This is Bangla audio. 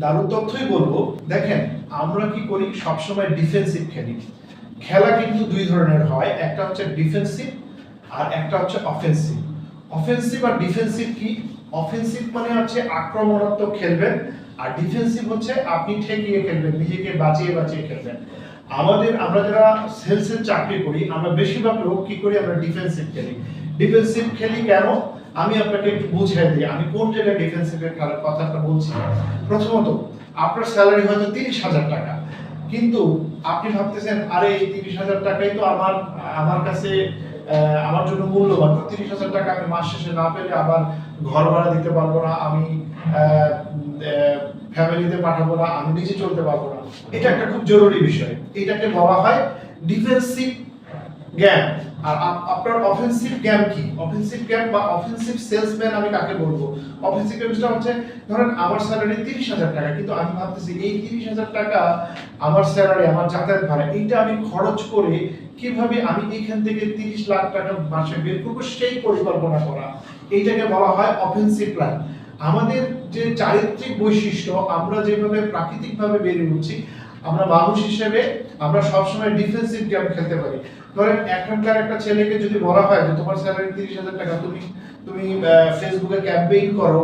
দারুণ তথ্যই বলবো। দেখেন, আমরা কি করি সবসময় ডিফেন্সিভ খেলি। খেলা কিন্তু দুই ধরনের হয়, একটা হচ্ছে ডিফেন্সিভ আর একটা হচ্ছে অফেন্সিভ। অফেন্সিভ আর ডিফেন্সিভ কি? অফেন্সিভ মানে হচ্ছে আক্রমণাত্মক খেলবেন, আর ডিফেন্সিভ হচ্ছে আপনি ঠেকিয়ে খেলবেন, নিজেকে বাঁচিয়ে বাঁচিয়ে খেলবেন। আমরা যারা সেলসের চাকরি করি, আমরা বেশিরভাগ লোক কি করি, আমরা ডিফেন্সিভ খেলি। ডিফেন্সিভ খেলি কেন? আমি আপনাকে একটু বুঝিয়ে দিই আমি কোন জায়গায় ডিফেন্সিভের খেলার কথাটা বলছি। প্রথমত, আপনার স্যালারি হয়তো 30,000 টাকা, কিন্তু আপনি ভাবতেছেন আরে এই 30,000 টাকাই তো আমার আমার কাছে আমার জন্য মূল্যবান। 30,000 টাকা আমি মাস শেষে না পেলে আবার ঘর ভাড়া দিতে পারবো না, আমি ফ্যামিলিতে পাঠাবো না, আমি নিজে চলতে পারবো না। এটা একটা খুব জরুরি বিষয়, এটাকে বলা হয় ডিফেন্সিভ জ্ঞান। আর আপনার অফেন্সিভ জ্ঞান কি? অফেন্সিভ জ্ঞান বা অফেন্সিভ সেলসম্যান আমি কাকে বলবো? অফেন্সিভ জ্ঞানটা হচ্ছে, ধরেন আমার স্যালারি 30,000 টাকা, কিন্তু আমি ভাবতেছি এই 30,000 টাকা আমার স্যালারি, আমার যাতায়াত ভাড়া, এইটা আমি খরচ করে কিভাবে আমি এখান থেকে 30 লাখ টাকা মাসে বের করবো, সেই পরিকল্পনা করা। এইটাকে বলা হয় অফেন্সিভ প্ল্যান। আমাদের যে চারিত্রিক বৈশিষ্ট্য, আমরা যেভাবে প্রাকৃতিকভাবে বেড়ে উঠছি, আমরা মানুষ হিসেবে আমরা সবসময় ডিফেন্সিভ গেম খেলতে পারি। ধরেন এখনকার একটা ছেলেকে যদি বলা হয় যে তোমার স্যালারি 30,000 টাকা, তুমি ফেসবুকে ক্যাম্পেইন করো,